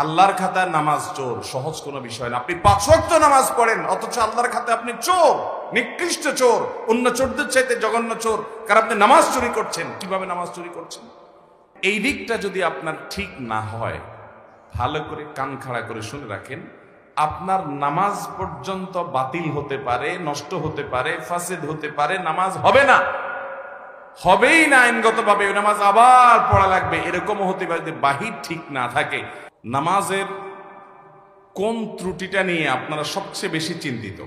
আল্লাহর খাতায় নামাজ চোর, সহজ কোনো বিষয় না। আপনি 5 ওয়াক্ত নামাজ পড়েন, অথচ আল্লাহর খাতায় আপনি চোর, নিকৃষ্ট চোর, অন্য চোরদের চাইতে জঘন্য চোর। কারণ আপনি নামাজ চুরি করছেন। কিভাবে নামাজ চুরি করছেন? এই দিকটা যদি আপনার ঠিক না হয়, ভালো করে কান খাড়া করে শুনে রাখেন, আপনার নামাজ পর্যন্ত বাতিল হতে পারে, নষ্ট হতে পারে, ফাসেদ হতে পারে, নামাজ হবে না, হবেই না আইনগতভাবে। ওই নামাজ আবার পড়া লাগবে, এরকমও হতে পারে যদি বাহির ঠিক না থাকে। নামাজের কোন ত্রুটিটা নিয়ে আপনারা সবচেয়ে বেশি চিন্তিত?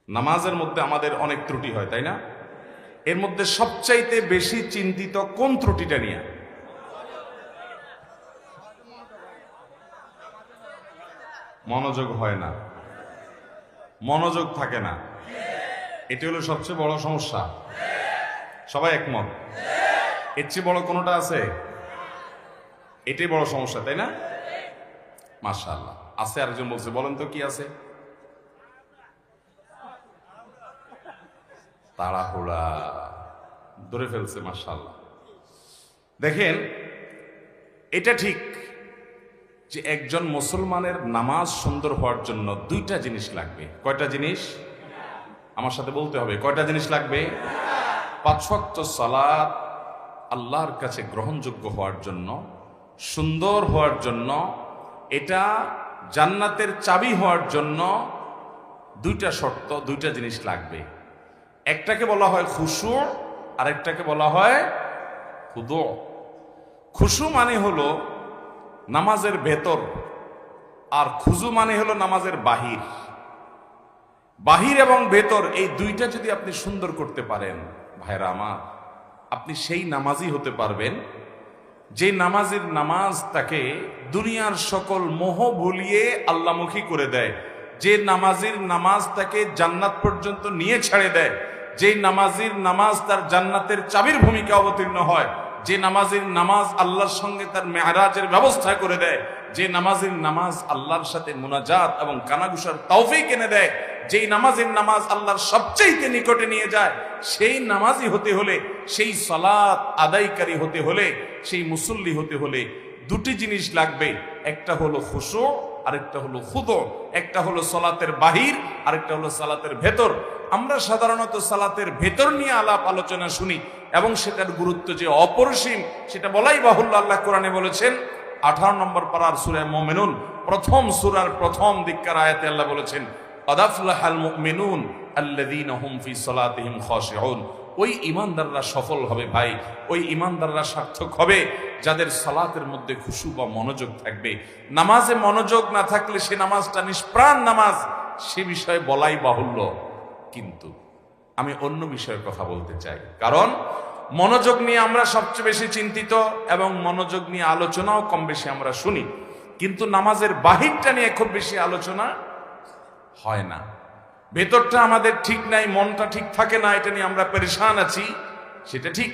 নামাজের মধ্যে আমাদের অনেক ত্রুটি হয়, তাই না? এর মধ্যে সবচাইতে বেশি চিন্তিত কোন ত্রুটিটা নিয়ে? মনোযোগ হয় না, মনোযোগ থাকে না, এটি হলো সবচেয়ে বড় সমস্যা। সবাই একমত? এর চেয়ে বড় কোনোটা আছে? এটাই বড় সমস্যা, তাই না? মাশাআল্লাহ, আছে। আরেকজন বলছে, বলেন তো কি আছে? তাড়াহুড়া, ধরে ফেলছে। মাশাআল্লাহ। দেখেন, এটা ঠিক যে একজন মুসলমানের নামাজ সুন্দর হওয়ার জন্য 2টা জিনিস লাগবে। কয়টা জিনিস? আমার সাথে বলতে হবে, কয়টা জিনিস লাগবে? 5 ওয়াক্ত সালাত আল্লাহর কাছে গ্রহণযোগ্য হওয়ার জন্য, সুন্দর হওয়ার জন্য, এটা জান্নাতের চাবি হওয়ার জন্য 2টা শর্ত, 2টা জিনিস লাগবে। একটাকে বলা হয় খুশু, আর একটাকে বলা হয় খুদু। খুশু মানে হলো নামাজের ভেতর, আর খুজু মানে হলো নামাজের বাহির। বাহির এবং ভেতর এই 2টা যদি আপনি সুন্দর করতে পারেন, ভাইরা আমার, আপনি সেই নামাজি হতে পারবেন যে নামাজের নামাজ তাকে দুনিয়ার সকল মোহ ভুলিয়ে আল্লাহমুখী করে দেয়, যে নামাজির নামাজ তাকে জান্নাত পর্যন্ত নিয়ে ছেড়ে দেয়, যে নামাজির নামাজ তার জান্নাতের চাবির ভূমিকা অবতীর্ণ হয়, যে নামাজির নামাজ আল্লাহর সঙ্গে তার মেরাজের ব্যবস্থা করে দেয়, যে নামাজির নামাজ আল্লাহর সাথে মুনাজাত এবং কানাঘুষার তৌফিক এনে দেয়, যেই নামাজের নামাজ আল্লাহর সবচেয়ে নিকটে নিয়ে যায়, সেই নামাজি হতে হলে, সেই সালাত আদায়কারী হতে হলে, সেই মুসল্লি হতে হলে 2টি জিনিস লাগবে। একটা হলো খুশু, আরেকটা হলো খুদু। একটা হলো সালাতের বাহির, আরেকটা হলো সালাতের ভেতর। আমরা সাধারণত সালাতের ভেতর নিয়ে আলাপ আলোচনা শুনি এবং সেটার গুরুত্ব যে অপরিসীম সেটা বলাই বাহুল্য। আল্লাহ কোরআনে বলেছেন 18 নম্বর পারার সূরা মুমিনুন, প্রথম সূরার প্রথম দিককার আয়াতে আল্লাহ বলেছেন, ক্বাদ আফলাহাল মুমিনুন আল্লাযীনা হুম ফি সালাতিহিম খাশিউন। ওই ঈমানদাররা সফল হবে ভাই, ওই ঈমানদাররা সার্থক হবে যাদের সালাতের মধ্যে খুশু বা মনোযোগ থাকবে। নামাজে মনোযোগ না থাকলে সে নামাজটা নিষ্প্রাণ নামাজ, সে বিষয়ে বলাই বাহুল্য। কিন্তু আমি অন্য বিষয়ের কথা বলতে চাই, কারণ মনোযোগ নিয়ে আমরা সবচেয়ে বেশি চিন্তিত এবং মনোযোগ নিয়ে আলোচনাও কম বেশি আমরা শুনি, কিন্তু নামাজের বাহিরটা নিয়ে খুব বেশি আলোচনা হয় না। ভেতরটা আমাদের ঠিক নাই, মনটা ঠিক থাকে না, এটা নিয়ে আমরা পেরেশান আছি, সেটা ঠিক,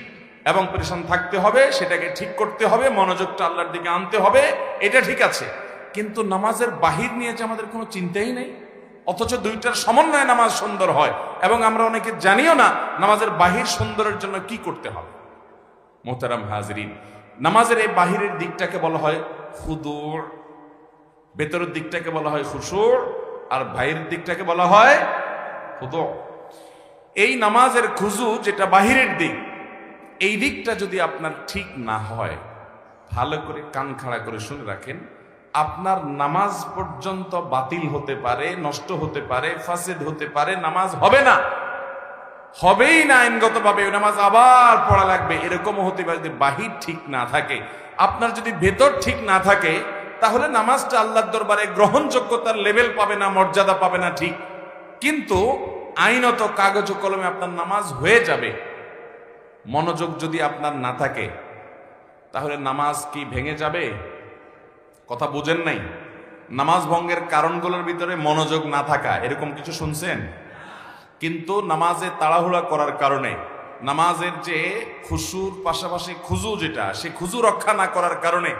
এবং পেরেশান থাকতে হবে, সেটাকে ঠিক করতে হবে, মনোযোগটা আল্লাহর দিকে আনতে হবে, এটা ঠিক আছে। কিন্তু নামাজের বাহির নিয়ে যে আমাদের কোনো চিন্তাই নেই, অথচ 2টার সমন্বয়ে নামাজ সুন্দর হয়, এবং আমরা অনেকে জানিও না নামাজের বাহির সুন্দরের জন্য কি করতে হবে। মোহতারাম হাজরিন, নামাজের এই বাহিরের দিকটাকে বলা হয় খুদু, ভেতরের দিকটাকে বলা হয় খুশু, আর বাহিরের দিকটাকে বলা হয় খুদু। এই নামাজের খুজু যেটা বাহিরের দিক, এই দিকটা যদি আপনার ঠিক না হয়, ভালো করে কান খাড়া করে শুনে রাখেন, আপনার নামাজ পর্যন্ত বাতিল হতে পারে, নষ্ট হতে পারে, ফাসেদ হতে পারে, নামাজ হবে না, হবেই না আইনগতভাবে। ওই নামাজ আবার পড়া লাগবে, এরকমও হতে পারে যদি বাহির ঠিক না থাকে। আপনার যদি ভেতর ঠিক না থাকে, তাহলে নামাজটা আল্লাহর দরবারে গ্রহণযোগ্যতার লেভেল পাবে না, মর্যাদা পাবে না, ঠিক। কিন্তু আইনত কাগজ কলমে আপনার নামাজ হয়ে যাবে। মনোযোগ যদি আপনার না থাকে, তাহলে নামাজ কি ভেঙে যাবে? কথা বুঝেন নাই? নামাজ ভঙ্গের কারণগুলোর ভিতরে মনোযোগ না থাকা, এরকম কিছু শুনছেন? কিন্তু নামাজে তাড়াহুড়া করার কারণে, নামাজের যে খুশুর পাশাপাশি খুজু যেটা, সে খুজু রক্ষা না করার কারণে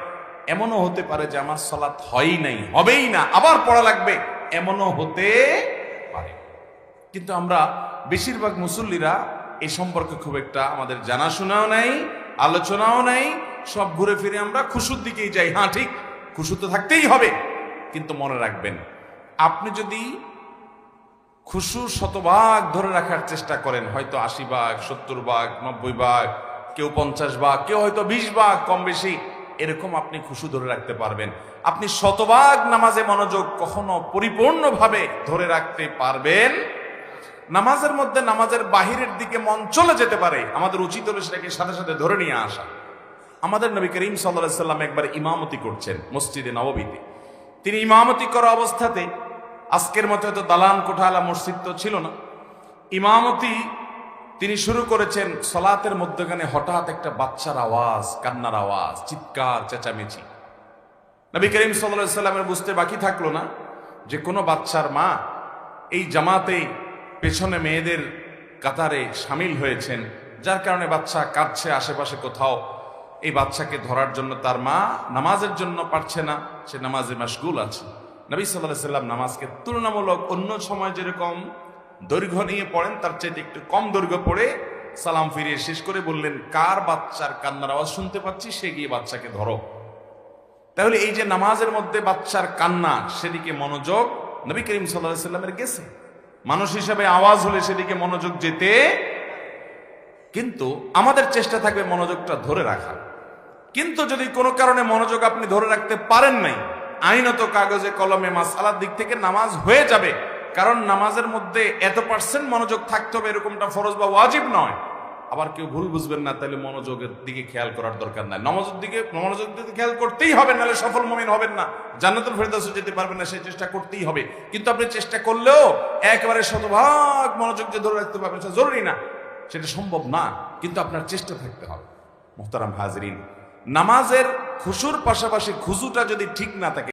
এমনও হতে পারে যে আমার সালাত হয়ই নাই, হবেই না, আবার পড়া লাগবে, এমনও হতে পারে। কিন্তু আমরা বেশিরভাগ মুসল্লিরা এই সম্পর্কে খুব একটা আমাদের জানাশোনাও নাই, আলোচনাও নাই, সব ঘুরে ফিরে আমরা খুশুর দিকেই যাই। হ্যাঁ ঠিক, খুশু তো থাকতেই হবে, কিন্তু মনে রাখবেন আপনি যদি খুশু শতভাগ ধরে রাখার চেষ্টা করেন, হয়তো 80 ভাগ, 70 ভাগ, 90 ভাগ, কেউ 50 ভাগ, কেউ হয়তো 20 ভাগ, কম বেশি এরকম আপনি খুশু ধরে রাখতে পারবেন। আপনি শতভাগ নামাজে মনোযোগ কখনো পরিপূর্ণভাবে ধরে রাখতে পারবেন। নামাজের মধ্যে নামাজের বাহিরের দিকে মন চলে যেতে পারে, আমাদের উচিত হলো সেটাকে সাথে সাথে ধরে নিয়ে আসা। আমাদের নবী করিম সাল্লাল্লাহু আলাইহি সাল্লাম একবার ইমামতি করছেন মসজিদে নববীতে। তিনি ইমামতি করা অবস্থাতে, আজকের মতো হয়তো দালান কোঠালা মসজিদ তো ছিল না, ইমামতি তিনি শুরু করেছেন। সালাতের মধ্যখানে হঠাৎ একটা বাচ্চার আওয়াজ, কান্নার আওয়াজ, চিৎকার চেঁচামেচি। নবী করিম সাল্লাল্লাহু আলাইহি সাল্লামের বুঝতে বাকি থাকলো না যে কোনো বাচ্চার মা এই জামাতে পেছনে মেয়েদের কাতারে সামিল হয়েছেন, যার কারণে বাচ্চা কাঁদছে আশেপাশে কোথাও। এই বাচ্চাকে ধরার জন্য তার মা নামাজের জন্য পারছে না, সে নামাজে মাশগুল আছে। নবী সাল্লাল্লাহু আলাইহি সাল্লাম নামাজকে তুলনামূলক অন্য সময় যেরকম দৈর্ঘ্য নিয়ে পড়েন তার চাইতে একটু কম দৈর্ঘ্য পড়ে সালাম ফিরিয়ে শেষ করে বললেন, কার বাচ্চার কান্নার আওয়াজ শুনতে পাচ্ছি, সে গিয়ে বাচ্চাকে ধরো। তাহলে এই যে নামাজের মধ্যে বাচ্চার কান্না, সেদিকে মনোযোগ নবী করিম সাল্লাল্লাহু আলাইহি সাল্লামের গেছে। মানুষ হিসেবে আওয়াজ হলে সেদিকে মনোযোগ যেতে, কিন্তু আমাদের চেষ্টা থাকবে মনোযোগটা ধরে রাখা। কিন্তু যদি কোনো কারণে মনোযোগ আপনি ধরে রাখতে পারেন নাই, আইনত কাগজে কলমে মাসালার দিক থেকে নামাজ হয়ে যাবে, কারণ নামাজের মধ্যে এত % মনোযোগ থাকতে হবে এরকমটা ফরজ বা ওয়াজিব নয়। আবার কেউ ভুল বুঝবেন না, তাহলে মনোযোগের দিকে খেয়াল করার দরকার নাই। মনোযোগ দিকে খেয়াল করতেই হবে, নাহলে সফল মুমিন হবেন না, জান্নাতুল ফেরদাউসে যেতে পারবেন না। সেই চেষ্টা করতেই হবে, কিন্তু আপনি চেষ্টা করলেও একেবারে শতভাগ মনোযোগ যে ধরে রাখতে পারবেন সেটা জরুরি না, সেটা সম্ভব না, কিন্তু আপনার চেষ্টা থাকতে হবে। মুহতারাম হাজরিন, নামাজের খুশুর পাশাপাশি খুজুটা যদি ঠিক না থাকে